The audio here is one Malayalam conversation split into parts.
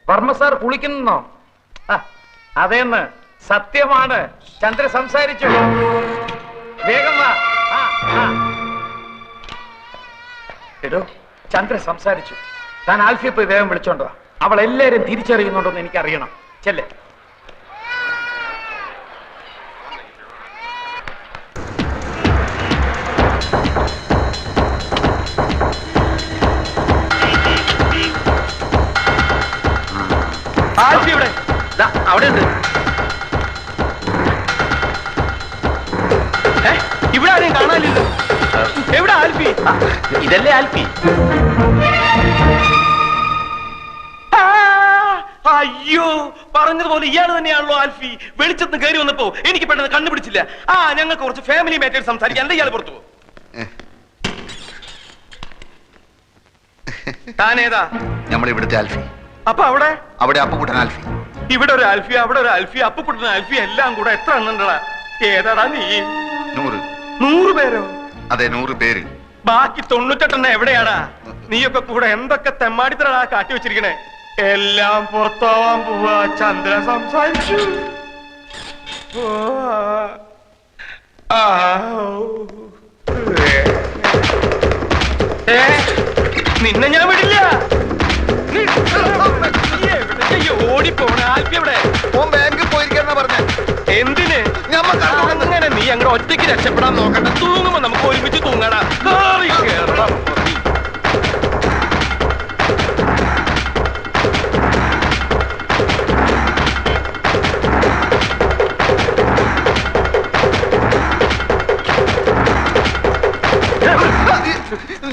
വർമ്മ സാർ കുളിക്കുന്നോ? അതേന്ന് സത്യമാണ്. ചന്ദ്ര സംസാരിച്ചു. വേഗം വാ. എടോ, ചന്ദ്ര സംസാരിച്ചു. താൻ ആൽഫിയെ പോയി വേഗം വിളിച്ചോണ്ടോ. അവൾ എല്ലാരും തിരിച്ചറിയുന്നുണ്ടോന്ന് എനിക്കറിയണം. ചെല്ലേ. അവിടെ ഉണ്ട്. ഇവിടെ ആരെയും കാണാനില്ല. എവിടെ ആൽഫി? ഇതല്ലേ ആൽഫി? അയ്യോ, പറഞ്ഞതുപോലെ ഇയാൾ തന്നെയാണല്ലോ ആൽഫി. വെളിച്ചത്തിന് കയറി വന്നപ്പോ എനിക്ക് പെട്ടെന്ന് കണ്ടുപിടിച്ചില്ല. ഞങ്ങൾക്ക് കുറച്ച് ഫാമിലി മാറ്റേഴ്സ് സംസാരിക്കാൻ. എന്താ ഇയാൾ പുറത്തു പോ. താനേതാ? നമ്മളിവിടുത്തെ ആൽഫി. അപ്പൊ അവിടെ അവിടെ അപ്പുകുട്ടൻ ആൽഫി. ഇവിടെ ഒരു ആൽഫി, അവിടെ ഒരു ആൽഫി, അപ്പുകുട്ടൻ ആൽഫി, എല്ലാം കൂടെ എത്ര എണ്ണണ്ടടാ? ഏതാടാ നീ? 100. 100 പേരോ? അതെ, 100 പേര്. ബാക്കി 98 എവിടെയാടാ? നീയൊക്കെ കൂടെ എന്തൊക്കെ തെമ്മാടിത്തരടാ കാട്ടി വെച്ചിരിക്കണേ? എല്ലാം പുറത്താവാൻ പോവാ. ചന്ദ്ര സംസാരിച്ചു. നിന്നെ ഞാൻ വിടില്ല. ഓടിപ്പോണ ആൽഫി എവിടെ? ബാങ്കിൽ പോയിരിക്കാന്നാ പറഞ്ഞ. എന്തിന്? അങ്ങനെ നീ അങ്ങനെ ഒറ്റയ്ക്ക് രക്ഷപ്പെടാൻ നോക്കണ്ട. തൂങ്ങുമ്പോ നമുക്ക് ഒരുമിച്ച് തൂങ്ങടാ.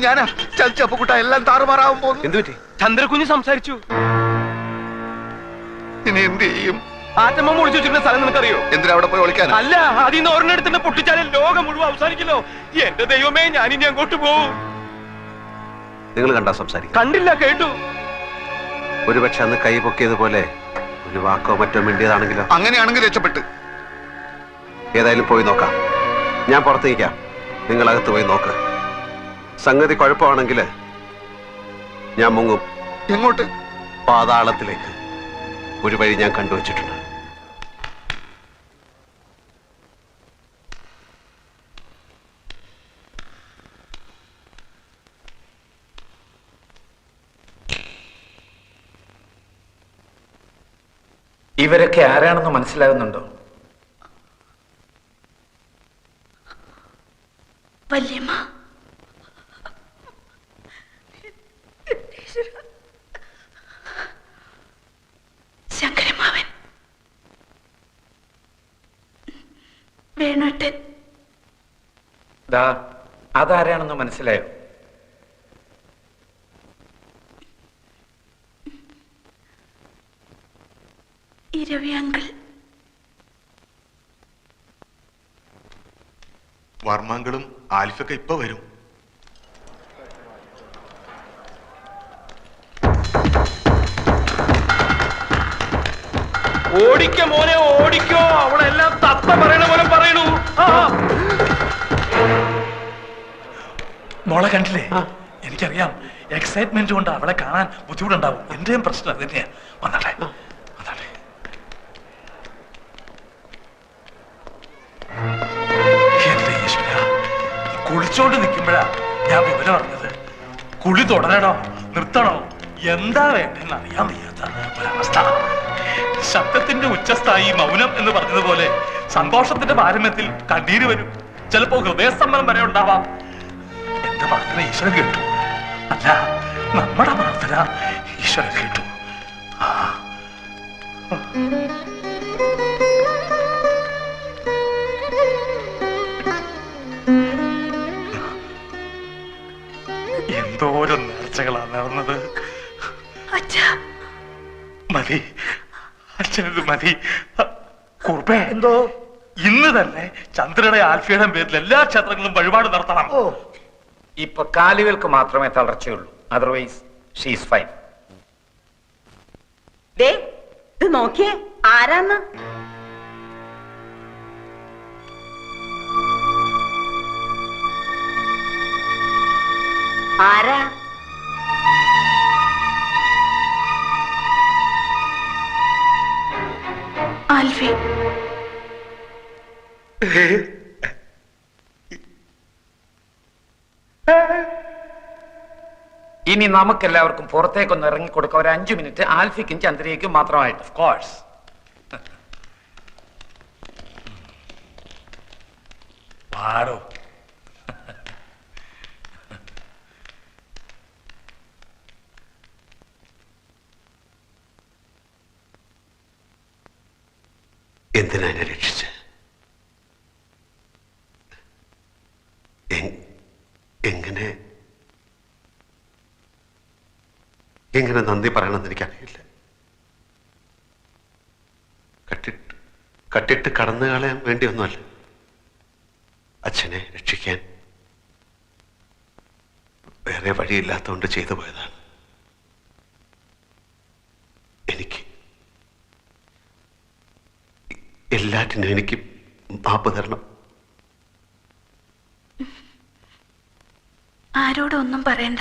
ഞാനാ ചപ്പുകുട്ട. എല്ലാം താറുമാറാവും പോകുന്നു. എന്ത് പറ്റി? ചന്ദ്രകുഞ്ഞ് സംസാരിച്ചു. ഇനി എന്ത് ചെയ്യും? ആറ്റമ്മ ഒളിച്ചു വെച്ചിരുന്ന സ്ഥലം നിനക്കറിയോ? എന്തിനാ അവിടെ പോയി ഒളിക്കാൻ? അല്ല, അതിന്ന് ഒരെണ്ണെടുത്ത് പൊട്ടിച്ചാലേ ലോകം മുഴുവൻ അവസാനിക്കല്ലോ. എന്റെ ദൈവമേ, ഞാനിനി അങ്ങോട്ട് പോവും. നിങ്ങൾ കണ്ടാ സംസാരിക്കും? കണ്ടില്ല, കേട്ടു. ഒരുപക്ഷെ അന്ന് കൈ പൊക്കിയതുപോലെ ഒരു വാക്കോ മറ്റോ മിണ്ടിയതാണെങ്കിലോ? അങ്ങനെയാണെങ്കിൽ രക്ഷപ്പെട്ട്. ഏതായാലും പോയി നോക്കാം. ഞാൻ പുറത്ത് നിൽക്കാം, നിങ്ങൾ അകത്ത് പോയി നോക്ക്. സംഗതി കുഴപ്പമാണെങ്കിൽ ഞാൻ മുങ്ങും. എങ്ങോട്ട്? പാതാളത്തിലേക്ക്. ഒരു വഴി ഞാൻ കണ്ടുവച്ചിട്ടുണ്ട്. ഇവരൊക്കെ ആരാണെന്ന് മനസ്സിലാകുന്നുണ്ടോ? വല്യമ്മ, ശങ്കരമാവൻ, വേണുട്ടൻ. അതാരാണെന്ന് മനസ്സിലായോ? ഇരവി അങ്കിൾ. വർമ്മങ്ങളും ആൽഫൊക്കെ ഇപ്പൊ വരും. ഓടിക്കോ മോനെ, ഓടിക്കോ. അവിടെ എല്ലാം തത്ത പറയണ പോലെ പറയണു. മോളെ കണ്ടില്ലേ? എനിക്കറിയാം, എക്സൈറ്റ്മെന്റ് കൊണ്ട് അവളെ കാണാൻ ബുദ്ധിമുട്ടുണ്ടാവും. എന്റെയും പ്രശ്നം തന്നെയാ. വന്നാട്ടെ, വന്നാട്ടെ. എന്റെ ഈശ്വര, കുളിച്ചോണ്ട് നിൽക്കുമ്പോഴാ ഞാൻ വിവരം അറിഞ്ഞത്. കുളി തുടരണോ നിർത്തണോ എന്താ വേണ്ടെന്ന് അറിയാൻ വയ്യാത്ത ഒരവസ്ഥ. ശബ്ദത്തിന്റെ ഉച്ചസ്ഥായി മൗനം എന്ന് പറഞ്ഞതുപോലെ സന്തോഷത്തിന്റെ പാരമ്യത്തിൽ കണ്ണീര് വരും. ചിലപ്പോ ഹൃദയസ്തംഭനം വരെ ഉണ്ടാവാം. എന്റെ പ്രാർത്ഥന ഈശ്വരൻ കേട്ടു. അല്ല, നമ്മുടെ പ്രാർത്ഥന ഈശ്വരൻ കേട്ടു. എന്തോരം നേർച്ചകളാണ് നടന്നത്. മതി, അച്ഛനത് മതി. കുറുപ്പേ, എന്തോ ഇന്ന് തന്നെ ചന്ദ്രയുടെ ആൽഫിയുടെ പേരിൽ എല്ലാ ക്ഷേത്രങ്ങളും വഴിപാട് നടത്തണം. ഇപ്പൊ കാലുകൾക്ക് മാത്രമേ തളർച്ചയുള്ളൂ. Otherwise she's fine. ഇത് നോക്കിയേ, ആരാന്ന്? ആരാ? ആൽഫി. ഇനി നമുക്കെല്ലാവർക്കും പുറത്തേക്കൊന്ന് ഇറങ്ങിക്കൊടുക്കാം. ഒരു 5 മിനിറ്റ് ആൽഫിക്കും ചന്ദ്രയ്ക്കും മാത്രമായിട്ട്. Of course. പാടോ. എന്തിനാ എന്നെ രക്ഷിച്ച്? എങ്ങനെ നന്ദി പറയണമെന്ന് എനിക്കറിയില്ല. കട്ടിട്ട് കടന്നു കളയാൻ വേണ്ടിയൊന്നുമല്ല, അച്ഛനെ രക്ഷിക്കാൻ വേറെ വഴിയില്ലാത്തതുകൊണ്ട് ചെയ്തു പോയതാണ്. എനിക്ക് എല്ലാറ്റിനും എനിക്ക് മാപ്പ് തരണം. ആരോടും ഒന്നും പറയണ്ട.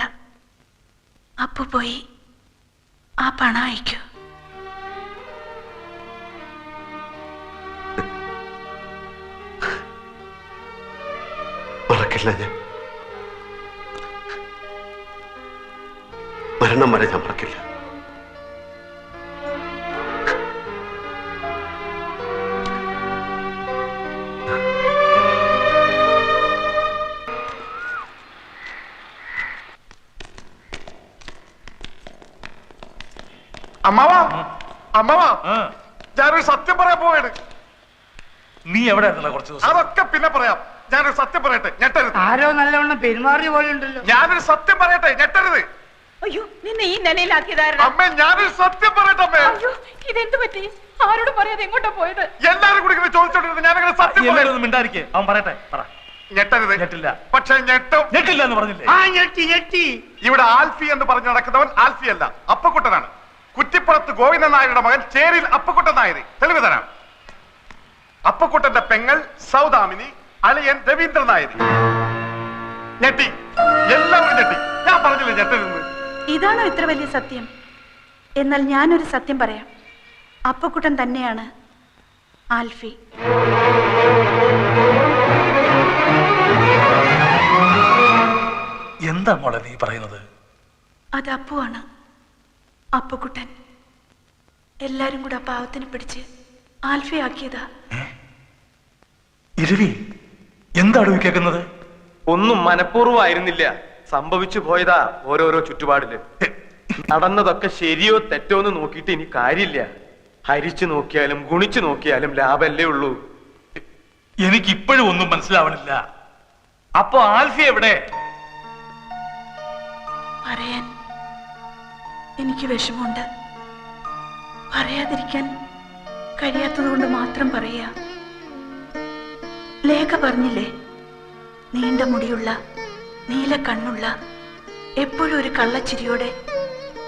അപ്പു പോയി ആ പണം അയക്കൂ. മറക്കില്ല ഞാൻ. മരണം വരെ ഞാൻ മറക്കില്ല. അമ്മാവാ, അമ്മാവാ, ഞാനൊരു സത്യം പറയാൻ പോവാണ്. നീ എവിടെ ആയിരുന്നല്ലോ കുറച്ച് ദിവസം? അതൊക്കെ പിന്നെ പറയാം. ഞാനൊരു സത്യം പറയട്ടെ, ഞെട്ടരുത്. ആരോ നല്ലവണ്ണം പെരുമാറിയ പോലെ ഉണ്ടല്ലോ. ഞാനൊരു സത്യം പറയട്ടെ, ഞെട്ടരുത്. അയ്യോ, നിന്നെ ഈ നിലയിലാക്കിയതായിരുന്നു. അമ്മേ, ഞാനൊരു സത്യം പറയട്ടെ അമ്മേ. അയ്യോ, ഇതെന്ത് പറ്റി? ആരോട് പറയാതെ എങ്ങോട്ടാ പോയത്? എല്ലാരും കൂടി ഇങ്ങനെ ചോദിച്ചോണ്ടിരുന്നു. ഞാനങ്ങനെ സത്യം എല്ലാവരും ഒന്നും മിണ്ടായിരിക്കേ. അവൻ പറയട്ടെ, പറ. ഞെട്ടരുത്. ഞെട്ടില്ല. പക്ഷെ ഞെട്ടും. ഞെട്ടില്ല എന്ന് പറഞ്ഞില്ലേ? ആ, ഞെട്ടി. ഇവിടെ ആൽഫി എന്ന് പറഞ്ഞ് നടക്കുന്നവൻ ആൽഫി അല്ല, അപ്പക്കുട്ടനാണ്. കുറ്റിപ്പുറത്ത് ഗോവിന്ദൻ നായരുടെ മകൻ ചേരിൽ അപ്പക്കുട്ടൻ നായർ. തെളിവ് തരാം. അപ്പക്കുട്ടന്റെ പെങ്ങൾ സൗദാമിനി, അളിയൻ രവീന്ദ്രൻ നായർ. ഞെട്ടി, എല്ലാവരും ഞെട്ടി. ഞാൻ പറഞ്ഞില്ലേ ഞെട്ടരുന്ന്. ഇതാണോ ഇത്ര വലിയ സത്യം? എന്നാൽ ഞാനൊരു സത്യം പറയാം. അപ്പക്കുട്ടൻ തന്നെയാണ് ആൽഫി. എന്താ മോളെ നീ പറയുന്നത്? അത് അപ്പുവാണ്, അപ്പക്കുട്ടൻ. എല്ലാരും കൂടെ ആ പാവത്തിനെ പിടിച്ച് ആൽഫി ആക്കിയതാ. ഇരവി, എന്താണ് കേൾക്കുന്നത്? ഒന്നും മനഃപൂർവ്വമായിരുന്നില്ല, സംഭവിച്ചു പോയതാ ഓരോരോ ചുറ്റുപാടില്. നടന്നതൊക്കെ ശരിയോ തെറ്റോ എന്ന് നോക്കിയിട്ട് ഇനി കാര്യമില്ല. ഹരിച്ചു നോക്കിയാലും ഗുണിച്ചു നോക്കിയാലും ലാഭല്ലേ ഉള്ളൂ. എനിക്കിപ്പോഴും ഒന്നും മനസ്സിലാവണില്ല. അപ്പൊ ആൽഫി എവിടെ? പറയാൻ എനിക്ക് വിഷമമുണ്ട്. പറയാതിരിക്കാൻ കഴിയാത്തതുകൊണ്ട് മാത്രം പറയാ. ലേഖ പറഞ്ഞില്ലേ, നീണ്ട മുടിയുള്ള, നീല കണ്ണുള്ള, എപ്പോഴും ഒരു കള്ളച്ചിരിയോടെ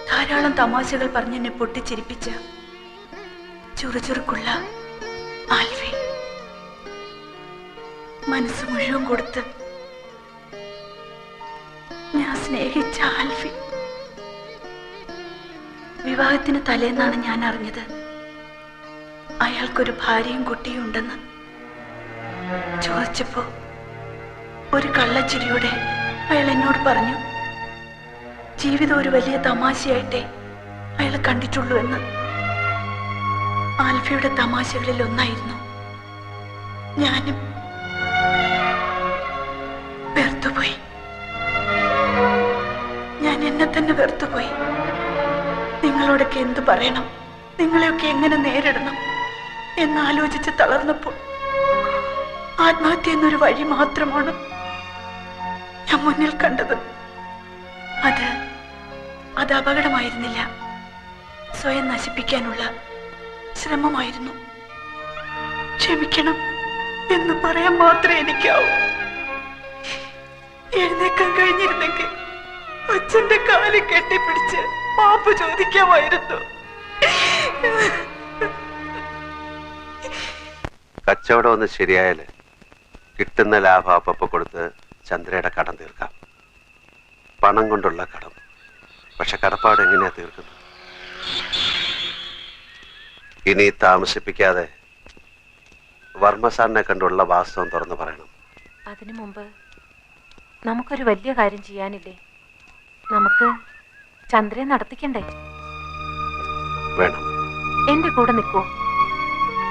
ധാരാളം തമാശകൾ പറഞ്ഞെന്നെ പൊട്ടിച്ചിരിപ്പിച്ച ചുറുചുറുക്കുള്ള ആൽഫി. മനസ്സ് മുഴുവൻ കൊടുത്ത് ഞാൻ സ്നേഹിച്ച ആൽഫി. വിവാഹത്തിന് തലേന്നാണ് ഞാൻ അറിഞ്ഞത് അയാൾക്കൊരു ഭാര്യയും കുട്ടിയും ഉണ്ടെന്ന്. ചോദിച്ചപ്പോ ഒരു കള്ളച്ചിരിയോടെ അയാൾ എന്നോട് പറഞ്ഞു, ജീവിതം ഒരു വലിയ തമാശയായിട്ടേ അയാൾ കണ്ടിട്ടുള്ളൂ എന്ന്. ആൽഫയുടെ തമാശകളിൽ ഒന്നായിരുന്നു. ഞാനും വെറുത്തുപോയി. ഞാൻ എന്നെ തന്നെ വെറുത്തുപോയി. നിങ്ങളോടൊക്കെ എന്തു പറയണം, നിങ്ങളെയൊക്കെ എങ്ങനെ നേരിടണം എന്നാലോചിച്ച് തളർന്നപ്പോൾ ആത്മഹത്യ എന്നൊരു വഴി മാത്രമാണ് ഞാൻ മുന്നിൽ കണ്ടത്. അത് അപകടമായിരുന്നില്ല, സ്വയം നശിപ്പിക്കാനുള്ള ശ്രമമായിരുന്നു. ക്ഷമിക്കണം എന്ന് പറയാൻ മാത്രമേ എനിക്കാവൂ. എഴുന്നേക്കാൻ കഴിഞ്ഞിരുന്നെങ്കിൽ അച്ഛന്റെ കാല് കെട്ടിപ്പിടിച്ച് മാപ്പ് ചോദിക്കാമായിരുന്നു. കച്ചവടം ഒന്ന് ശരിയായാല് കിട്ടുന്ന ലാഭം അപ്പ കൊടുത്ത് ചന്ദ്രയുടെ കടം തീർക്കാം. പണം കൊണ്ടുള്ള കടം. പക്ഷെ കടപ്പാട് എങ്ങനെയാ തീർക്കുന്നത്? ഇനി താമസിപ്പിക്കാതെ വർമ്മ സാറിനെ കണ്ടുള്ള വാസ്തവം തുറന്നു പറയണം. അതിനു മുമ്പ് നമുക്കൊരു വലിയ കാര്യം ചെയ്യാനില്ലേ? നമുക്ക് ചന്ദ്രയെ നടത്തിക്കണ്ടേ? വേണം. എന്റെ കൂടെ നിൽക്കൂ.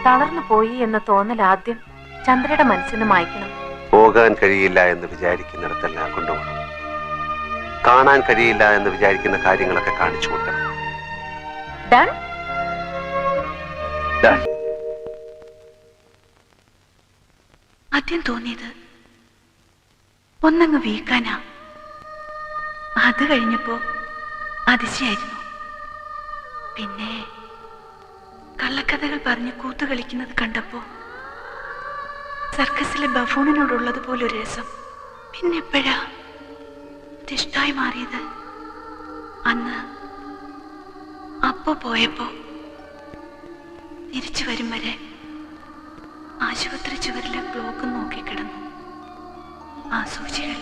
തളർന്നു പോയി എന്ന തോന്നൽ ആദ്യം ചന്ദ്രയുടെ മനസ്സിന് മായ്ക്കണം. പോകാൻ കഴിയില്ല എന്ന് വിചാരിക്കുന്നിടത്തെല്ലാം കൊണ്ടുപോകണം. കാണാൻ കഴിയില്ല എന്ന് വിചാരിക്കുന്ന കാര്യങ്ങളൊക്കെ കാണിച്ചു കൊടുക്കണം. ഡൺ. ആദ്യം തോന്നിയത് ഒന്നങ്ങ് വീക്കാനാ. അത് കഴിഞ്ഞപ്പോ അതിശയായിരുന്നു. പിന്നെ കള്ളക്കഥകൾ പറഞ്ഞ് കൂത്തുകളിക്കുന്നത് കണ്ടപ്പോ സർക്കസിലെ ബഫൂണിനോടുള്ളത് പോലൊരു രസം. പിന്നെ എപ്പോഴാ ഇഷ്ടായി മാറിയത്? അന്ന് അപ്പോ പോയപ്പോ തിരിച്ചു വരും വരെ ആശുപത്രി ചുവരിലെ ബ്ലോക്ക് നോക്കിക്കിടന്നു. ആ സൂചികൾ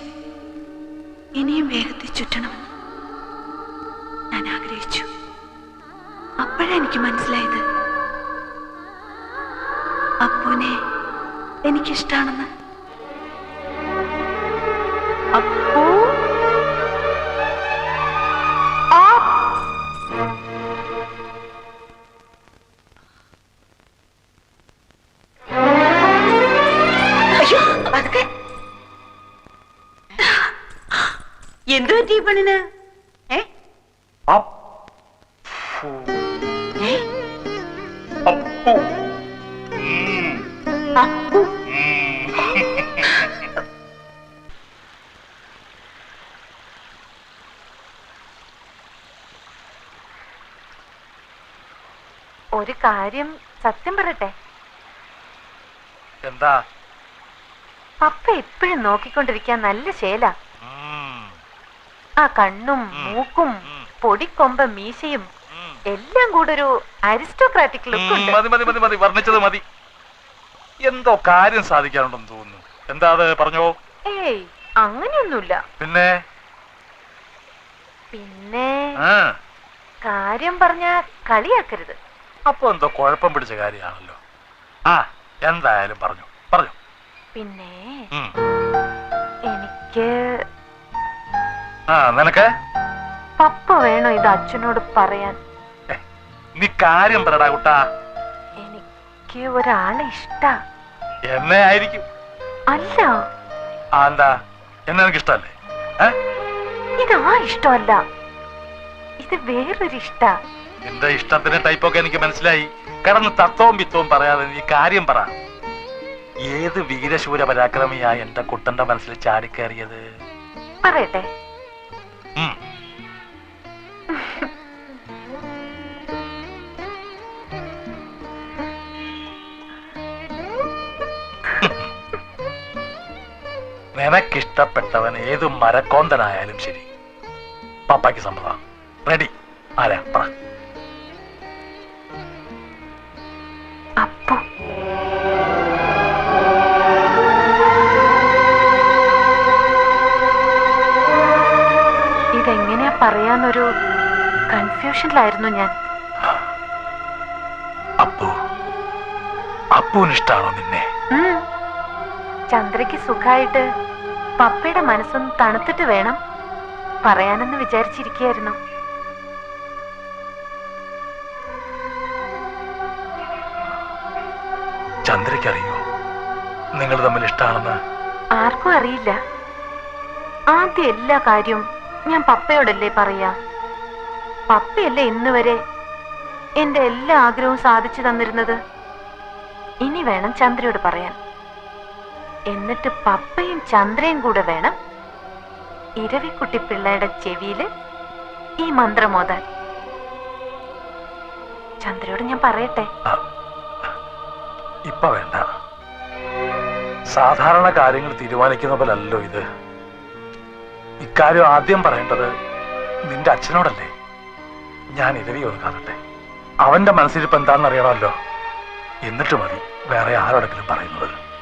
ഇനിയും വേഗത്തിൽ ചുറ്റണമെന്ന് ഞാൻ ആഗ്രഹിച്ചു. അപ്പോഴാ എനിക്ക് മനസ്സിലായത് അപ്പൂനെ എനിക്കിഷ്ടാണെന്ന്. അപ്പോ എന്തു പറ്റി പെണ്ണിന്? ഒരു കാര്യം സത്യം പറയട്ടെ. എന്താ? പപ്പ എപ്പോഴും നോക്കിക്കൊണ്ടിരിക്കാൻ നല്ല ശേല. ആ കണ്ണും മൂക്കും പൊടിക്കൊമ്പ മീശയും എല്ലാം കൂടെ ഒരു അരിസ്റ്റോക്രാറ്റിക് ലുക്ക് ഉണ്ട്. മതി മതി മതി മതി, വർണ്ണിച്ചത് മതി. എന്തോ കാര്യം സാധിക്കാനുണ്ടെന്ന് തോന്നുന്നു. എന്താ അത്? പറഞ്ഞോ. ഏയ് അങ്ങനെയൊന്നുമില്ല. പിന്നെ പിന്നെ കാര്യം പറഞ്ഞ കളിയാക്കരുത്. അപ്പൊ എന്തോ കുഴപ്പം പിടിച്ച കാര്യമാണല്ലോ. ആ എന്തായാലും പറഞ്ഞു പറഞ്ഞു. പിന്നെ എനിക്ക് നിനക്ക് പപ്പ വേണോ ഇത് അച്ഛനോട് പറയാൻ? നീ കാര്യം പറടാ കുട്ടാ. എനിക്ക് ഒരാളെ ഇഷ്ടാ. എന്നെ ആയിരിക്കും. അല്ല. എന്താ? എന്നെ എനിക്ക് ഇഷ്ടല്ലേ? ഇത് ആ ഇഷ്ടമല്ല, ഇത് വേറൊരു ഇഷ്ട. നിന്റെ ഇഷ്ടത്തിന്റെ ടൈപ്പൊക്കെ എനിക്ക് മനസ്സിലായി. കിടന്ന് തത്വവും പിത്തവും പറയാതെ നീ കാര്യം പറ. ഏത് വീരശൂര പരാക്രമിയാ എന്റെ കുട്ടന്റെ മനസ്സിൽ ചാടിക്കയറിയത്? പറയട്ടെ. നിനക്കിഷ്ടപ്പെട്ടവൻ ഏത് മരക്കോന്തനായാലും ശരി, പാപ്പാക്ക് സമ്മതം. റെഡി? ആരാ പറ. അപ്പോ ഇതെങ്ങനെയാ പറയാന്നൊരു കൺഫ്യൂഷനിലായിരുന്നു ഞാൻ. അപ്പൂനിഷ്ടാണോ നിന്നെ? ചന്ദ്രയ്ക്ക് സുഖായിട്ട് പപ്പയുടെ മനസ്സൊന്ന് തണുത്തിട്ട് വേണം പറയാനെന്ന് വിചാരിച്ചിരിക്കുകയായിരുന്നു. ചന്ദ്രയ്ക്കറിയോ നിങ്ങൾ തമ്മിൽ ഇഷ്ടമാണെന്ന്? ആർക്കും അറിയില്ല. ആദ്യം എല്ലാ കാര്യവും ഞാൻ പപ്പയോടല്ലേ പറയാ. പപ്പയല്ലേ ഇന്ന് വരെ എന്റെ എല്ലാ ആഗ്രഹവും സാധിച്ചു തന്നിരുന്നത്. ഇനി വേണം ചന്ദ്രയോട് പറയാൻ. എന്നിട്ട് പപ്പയും ചന്ദ്രയും കൂടെ വേണം ഇരവിക്കുട്ടി പിള്ളയുടെ ചെവിയില് ഈ മന്ത്രമോതാൻ. ചന്ദ്രയോട് ഞാൻ പറയട്ടെ? ഇപ്പൊ വേണ്ട. സാധാരണ കാര്യങ്ങൾ തീരുമാനിക്കുന്ന പോലല്ലോ ഇത്. ഇക്കാര്യം ആദ്യം പറയേണ്ടത് നിന്റെ അച്ഛനോടല്ലേ. ഞാൻ ഇരവിയോട് കാണട്ടെ. അവന്റെ മനസ്സിലിപ്പോ എന്താണെന്ന് അറിയണമല്ലോ. എന്നിട്ട് മതി വേറെ ആരോടെങ്കിലും പറയുന്നത്.